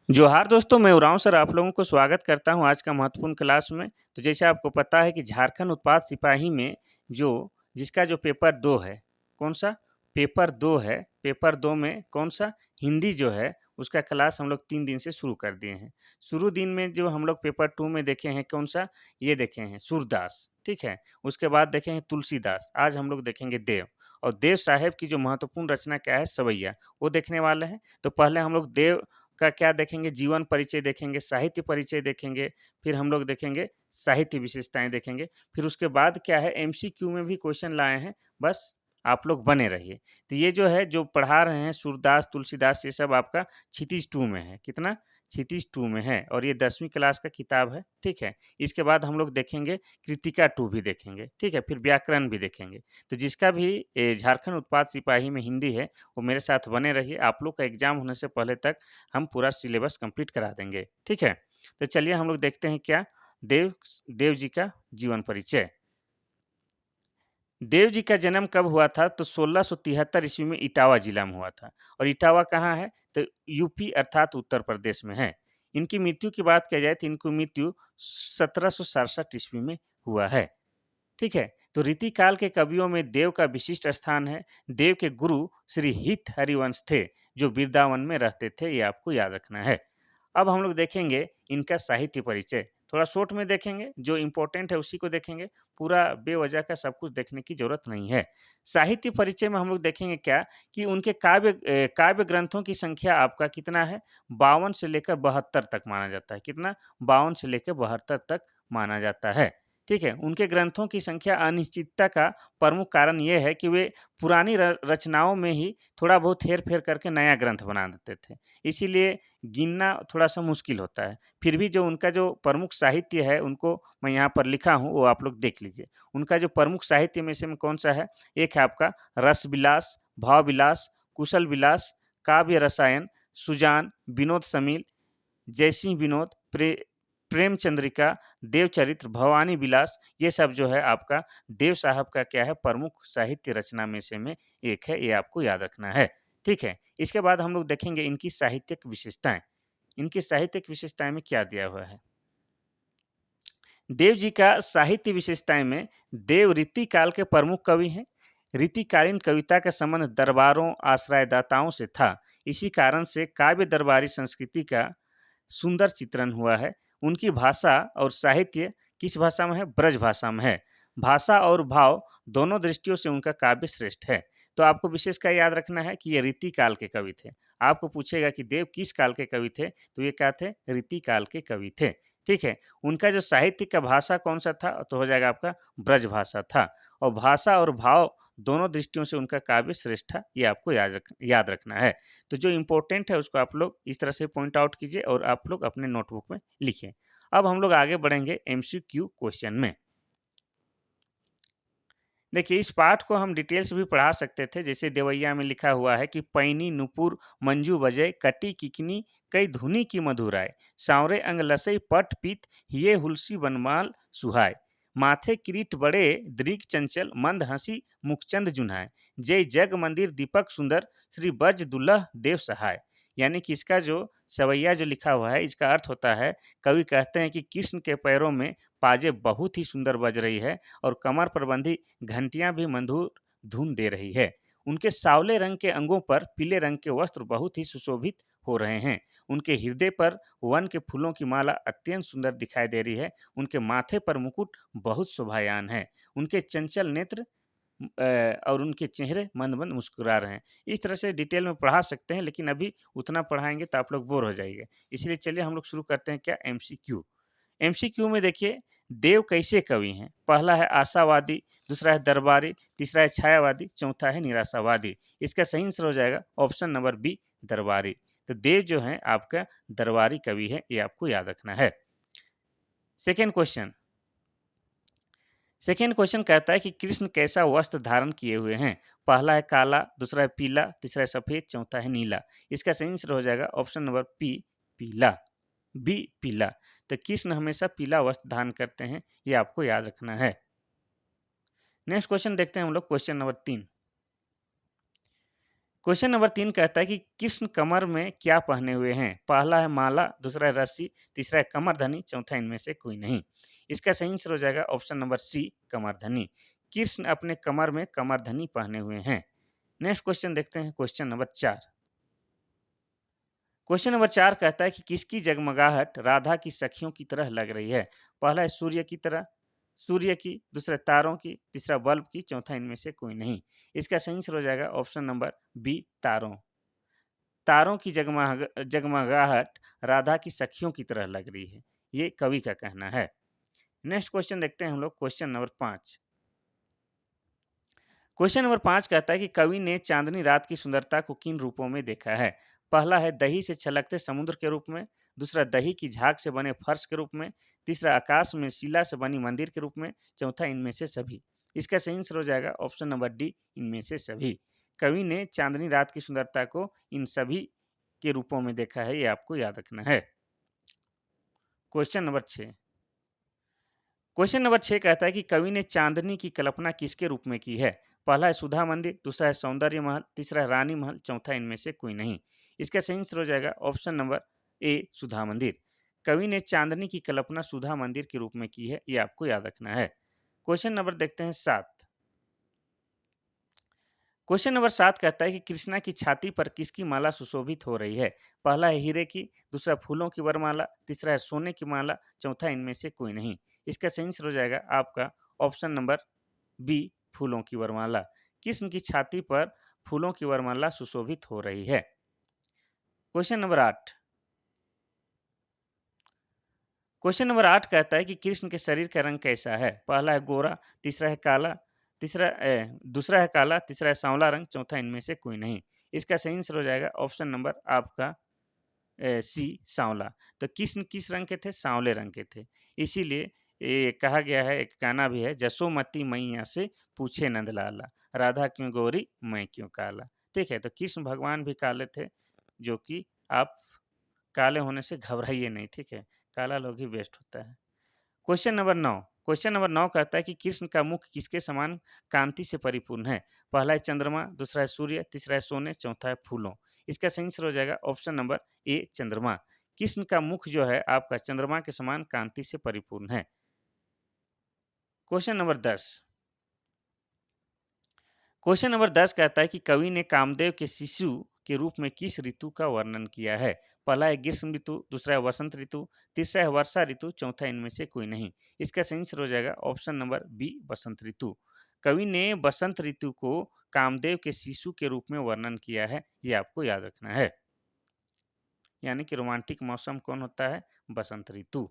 जोहार दोस्तों, मैं उरांव सर आप लोगों को स्वागत करता हूँ आज का महत्वपूर्ण क्लास में। तो जैसे आपको पता है कि झारखंड उत्पाद सिपाही में जो जिसका जो पेपर 2 है, कौन-सा? पेपर 2 है, पेपर 2 में कौन-सा? हिंदी जो है, उसका क्लास हम लोग 3 दिन से शुरू कर दिए हैं। शुरू दिन में जो हम लोग पेपर 2 में देखे हैं कौन-सा? ये देखे हैं सूरदास, ठीक है? उसके बाद देखे हैं तुलसीदास, आज हम लोग देखेंगे देव और देव साहब की जो महत्वपूर्ण रचना क्या है? सवैया, वो देखने वाले हैं। तो पहले हम लोग देव का क्या देखेंगे जीवन परिचय देखेंगे, साहित्य परिचय देखेंगे, फिर हम लोग देखेंगे साहित्य विशेषताएँ देखेंगे, फिर उसके बाद क्या है एमसीक्यू में भी क्वेश्चन लाए हैं, बस आप लोग बने रहिए। तो ये जो है जो पढ़ा रहे हैं सूरदास, तुलसीदास ये सब आपका क्षितिज 2 में है, कितना? क्षितिज 2 में है और ये 10वीं क्लास का किताब है, ठीक है? इसके बाद हम लोग देखेंगे कृतिका 2 भी देखेंगे, ठीक है? फिर व्याकरण भी देखेंगे। तो जिसका भी झारखंड उत्पाद सिपाही में हिंदी है, वो मेरे साथ बने रहिए, आप लोग का एग्ज़ाम होने से पहले तक हम पूरा सिलेबस कंप्लीट करा देंगे, ठीक है? तो चलिए हम लोग देखते हैं क्या देव जी का जीवन परिचय। देव जी का जन्म कब हुआ था? तो 1673 ईस्वी में इटावा जिला में हुआ था और इटावा कहाँ है? तो यूपी अर्थात उत्तर प्रदेश में है। इनकी मृत्यु की बात किया जाए तो इनकी मृत्यु 1767 ईस्वी में हुआ है। ठीक है? तो रीतिकाल के कवियों में देव का विशिष्ट स्थान है। देव के गुरु श्री हित हरिवंश थे, जो वृंदावन में रहते थे, ये आपको याद रखना है। अब हम लोग देखेंगे इनका साहित्य परिचय, थोड़ा शॉर्ट में देखेंगे, जो इम्पोर्टेंट है उसी को देखेंगे, पूरा बेवजह का सब कुछ देखने की ज़रूरत नहीं है। साहित्य परिचय में हम लोग देखेंगे क्या कि उनके काव्य ग्रंथों की संख्या आपका कितना है? 52 से लेकर 72 तक माना जाता है। कितना? 52 से लेकर 72 तक माना जाता है। ठीक है? उनके ग्रंथों की संख्या अनिश्चितता का प्रमुख कारण ये है कि वे पुरानी रचनाओं में ही थोड़ा बहुत हेर-फेर करके नया ग्रंथ बना देते थे। इसीलिए गिनना थोड़ा-सा मुश्किल होता है। फिर भी जो उनका जो प्रमुख साहित्य है, उनको मैं यहाँ पर लिखा हूँ, वो आप लोग देख लीजिए। उनका जो प्रमुख साहित्य में से में कौन-सा है? एक है आपका रस विलास, भाव विलास, कुशल विलास, काव्य रसायन, सुजान, विनोद समील, जयसिंह विनोद, प्रेम चंद्रिका, देव चरित्र, भवानी विलास, ये सब जो है आपका देव साहब का क्या है प्रमुख साहित्य रचना में से में एक है, ये आपको याद रखना है। ठीक है? इसके बाद हम लोग देखेंगे इनकी साहित्यिक विशेषताएँ। इनकी साहित्यिक विशेषताएँ में क्या दिया हुआ है? देव जी का साहित्य विशेषताएँ में देव रीति काल के प्रमुख कवि हैं। रीतिकालीन कविता का संबंध दरबारों, आश्रयदाताओं से था। इसी कारण से काव्य दरबारी संस्कृति का सुंदर चित्रण हुआ है। उनकी भाषा और साहित्य किस भाषा में है? ब्रज भाषा में है। भाषा और भाव दोनों दृष्टियों से उनका काव्य श्रेष्ठ है। तो आपको विशेष क्या याद रखना है कि ये रीति काल के कवि थे। आपको पूछेगा कि देव किस काल के कवि थे? तो ये क्या थे? रीति काल के कवि थे। ठीक है? उनका जो साहित्य का भाषा कौन-सा था? तो हो जाएगा आपका ब्रज भाषा था और भाषा और भाव दोनों दृष्टियों से उनका काव्य श्रेष्ठ था, ये आपको याद रखना है। तो जो इम्पोर्टेंट है उसको आप लोग इस तरह से पॉइंट आउट कीजिए और आप लोग अपने नोटबुक में लिखें। अब हम लोग आगे बढ़ेंगे एमसीक्यू क्वेश्चन में। देखिए इस पाठ को हम डिटेल्स भी पढ़ा सकते थे, जैसे देवैया में लिखा हुआ है कि पैनी नुपुर मंजू बजय कटी किकनी कई धुनी की मधुराय सांवरे अंग लसई पट पीत हिये हुलसी बनमाल सुहाय माथे किरीट बड़े दृग चंचल मंद हंसी मुखचंद जुन्हाय जय जग मंदिर दीपक सुंदर श्री बज दुल्लह देव सहाय। यानी कि इसका जो सवैया जो लिखा हुआ है इसका अर्थ होता है, कवि कहते हैं कि कृष्ण के पैरों में पाजे बहुत ही सुंदर बज रही है और कमर पर बंधी घंटियां भी मधुर धुन दे रही है। उनके सावले रंग के अंगों पर पीले रंग के वस्त्र बहुत ही सुशोभित हो रहे हैं। उनके हृदय पर वन के फूलों की माला अत्यंत सुंदर दिखाई दे रही है। उनके माथे पर मुकुट बहुत शोभायान है। उनके चंचल नेत्र और उनके चेहरे मंद-मंद मुस्कुरा रहे हैं। इस तरह से डिटेल में पढ़ा सकते हैं, लेकिन अभी उतना पढ़ाएँगे तो आप लोग बोर हो जाइए। इसलिए चलिए हम लोग शुरू करते हैं क्या एमसीक्यू। एमसीक्यू में देखिए देव कैसे कवि हैं? पहला है आशावादी, दूसरा है दरबारी, तीसरा है छायावादी, चौथा है निराशावादी। इसका सही आंसर हो जाएगा ऑप्शन नंबर बी दरबारी। तो देव जो हैं आपका दरबारी कवि है, ये आपको याद रखना है। सेकंड क्वेश्चन सेकेंड क्वेश्चन कहता है कि कृष्ण कैसा वस्त्र धारण किए हुए हैं? पहला है काला, दूसरा है पीला, तीसरा है सफेद, चौथा है नीला। इसका सही आंसर हो जाएगा ऑप्शन नंबर पी पीला, बी पीला। तो कृष्ण हमेशा पीला वस्त्र धारण करते हैं, ये आपको याद रखना है। नेक्स्ट क्वेश्चन देखते हैं हम लोग क्वेश्चन नंबर 3। क्वेश्चन नंबर 3 कहता है कि कृष्ण कमर में क्या पहने हुए हैं? पहला है माला, दूसरा है रस्सी, तीसरा है कमरधनी, चौथा इनमें से कोई नहीं। इसका सही आंसर हो जाएगा ऑप्शन नंबर सी, कमरधनी। कृष्ण अपने कमर में कमरधनी पहने हुए हैं। नेक्स्ट क्वेश्चन देखते हैं, क्वेश्चन नंबर 4। क्वेश्चन नंबर 4 कहता है कि किसकी जगमगाहट राधा की सखियों की तरह लग रही है? पहला है सूर्य की तरह, सूर्य की, दूसरा तारों की, तीसरा बल्ब की, चौथा इनमें से कोई नहीं। इसका सही आंसर हो जाएगा ऑप्शन नंबर बी, तारों। तारों की जगमगाहट राधा की सखियों की तरह लग रही है, ये कवि का कहना है। नेक्स्ट क्वेश्चन देखते हैं हम लोग, क्वेश्चन नंबर 5। क्वेश्चन नंबर 5 कहता है कि कवि ने चांदनी रात की सुंदरता को किन रूपों में देखा है? पहला है दही से छलकते समुद्र के रूप में, दूसरा दही की झाग से बने फर्श के रूप में, तीसरा आकाश में शिला से बनी मंदिर के रूप में, चौथा इनमें से सभी। इसका सही आंसर हो जाएगा ऑप्शन नंबर डी, इनमें से सभी। कवि ने चांदनी रात की सुंदरता को इन सभी के रूपों में देखा है, ये आपको याद रखना है। Question number 6। क्वेश्चन नंबर 6 कहता है कि कवि ने चांदनी की कल्पना किसके रूप में की है? पहला है सुधा मंदिर, दूसरा है सौंदर्य महल, तीसरा है रानी महल, चौथा इनमें से कोई नहीं। इसका सही आंसर हो जाएगा ऑप्शन नंबर ए, सुधा मंदिर। कवि ने चांदनी की कल्पना सुधा मंदिर के रूप में की है, ये आपको याद रखना है। क्वेश्चन नंबर देखते हैं 7। क्वेश्चन नंबर 7 कहता है कि कृष्णा की छाती पर किसकी माला सुशोभित हो रही है? पहला है हीरे की, दूसरा फूलों की वरमाला, तीसरा है सोने की माला, चौथा इनमें से कोई नहीं। इसका सही आंसर हो जाएगा आपका ऑप्शन नंबर बी, फूलों की वरमाला। कृष्ण की छाती पर फूलों की वरमाला सुशोभित हो रही है। Question number 8। क्वेश्चन नंबर 8 कहता है कि कृष्ण के शरीर का रंग कैसा है? पहला है गोरा, तीसरा है काला, दूसरा है काला, तीसरा है सांवला रंग, चौथा इनमें से कोई नहीं। इसका सही आंसर हो जाएगा ऑप्शन नंबर आपका सी, सांवला। तो कृष्ण किस रंग के थे? सांवले रंग के थे। इसीलिए ये कहा गया है, एक गाना भी है, जसोमती मैया से पूछे नंदलाला, राधा क्यों गोरी मैं क्यों काला। ठीक है, तो कृष्ण भगवान भी काले थे, जो कि आप काले होने से घबराइए नहीं, ठीक है? काला लोग ही बेस्ट होता है। Question number 9। क्वेश्चन नंबर 9 कहता है कि कृष्ण का मुख किसके समान कांति से परिपूर्ण है? पहला है चंद्रमा, दूसरा है सूर्य, तीसरा है सोने, चौथा है फूलों। इसका सही आंसर हो जाएगा ऑप्शन नंबर ए, चंद्रमा। कृष्ण का मुख जो है आपका चंद्रमा के समान कांति से परिपूर्ण है। Question number 10। क्वेश्चन नंबर 10 कहता है कि कवि ने कामदेव के शिशु के रूप में किस ऋतु का वर्णन किया है? पहला है ग्रीष्म ऋतु, दूसरा है वसंत ऋतु, तीसरा है वर्षा ऋतु, चौथा इनमें से कोई नहीं। इसका सही आंसर हो जाएगा ऑप्शन नंबर बी, बसंत ऋतु। कवि ने बसंत ऋतु को कामदेव के शिशु के रूप में वर्णन किया है, ये आपको याद रखना है। यानी कि रोमांटिक मौसम कौन होता है? बसंत ऋतु।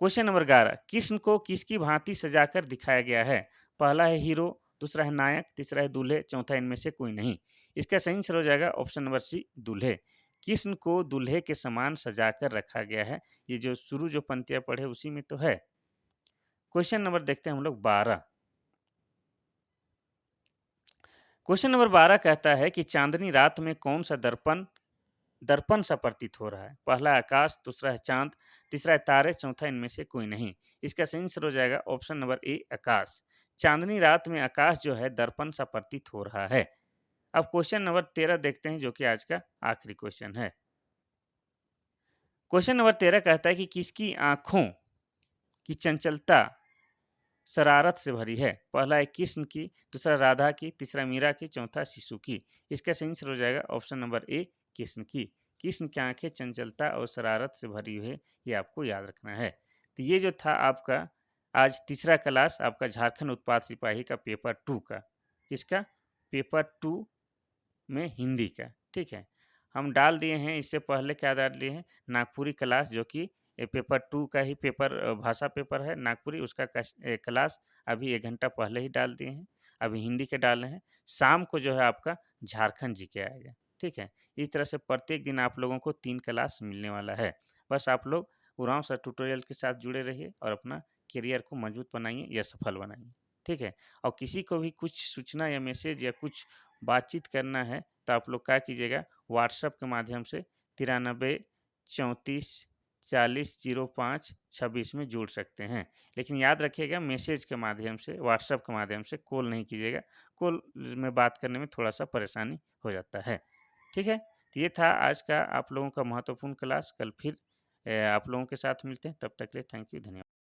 Question number 11। कृष्ण को किसकी भांति सजाकर दिखाया गया है? पहला है हीरो, दूसरा है नायक, तीसरा है दूल्हे, चौथा इनमें से कोई नहीं। इसका सही आंसर हो जाएगा ऑप्शन नंबर सी, दूल्हे। कृष्ण को दूल्हे के समान सजाकर रखा गया है। ये जो शुरू जो पंक्तियां पढ़े उसी में तो है। क्वेश्चन नंबर देखते हैं हम लोग 12। क्वेश्चन नंबर 12 कहता है कि चांदनी रात में कौन सा दर्पण दर्पण सा प्रतीत हो रहा है? पहला है आकाश, दूसरा है चांद, तीसरा है तारे, चौथा इनमें से कोई नहीं। इसका सही आंसर हो जाएगा ऑप्शन नंबर ए, आकाश। चांदनी रात में आकाश जो है दर्पण सा प्रतीत हो रहा है। अब क्वेश्चन नंबर 13 देखते हैं, जो कि आज का आखिरी क्वेश्चन है। क्वेश्चन नंबर 13 कहता है कि किसकी आंखों की चंचलता शरारत से भरी है? पहला है कृष्ण की, दूसरा राधा की, तीसरा मीरा की, चौथा शिशु की। इसका सही आंसर हो जाएगा ऑप्शन नंबर ए, कृष्ण की। कृष्ण की आंखें चंचलता और शरारत से भरी हुई है, ये आपको याद रखना है। तो ये जो था आपका आज तीसरा क्लास आपका झारखंड उत्पाद सिपाही का पेपर 2 का। किसका? पेपर 2 में हिंदी का, ठीक है। हम डाल दिए हैं, इससे पहले क्या डाल दिए हैं, नागपुरी क्लास, जो कि पेपर 2 का ही पेपर भाषा पेपर है नागपुरी, उसका क्लास अभी 1 घंटा पहले ही डाल दिए हैं। अभी हिंदी के डाल रहे हैं। शाम को जो है आपका झारखंड जी के आएगा, ठीक है। इस तरह से प्रत्येक दिन आप लोगों को 3 क्लास मिलने वाला है। बस आप लोग उरांव सर ट्यूटोरियल के साथ जुड़े रहिए और अपना करियर को मजबूत बनाइए या सफल बनाइए, ठीक है। और किसी को भी कुछ सूचना या मैसेज या कुछ बातचीत करना है, तो आप लोग क्या कीजिएगा, व्हाट्सएप के माध्यम से 93 34 400526 में जुड़ सकते हैं। लेकिन याद रखिएगा मैसेज के माध्यम से, व्हाट्सएप के माध्यम से कॉल नहीं कीजिएगा। कॉल में बात करने में थोड़ा-सा परेशानी हो जाता है। ठीक है? तो ये था आज का आप लोगों का महत्वपूर्ण क्लास। कल फिर आप लोगों के साथ मिलते हैं। तब तक के लिए थैंक यू, धन्यवाद।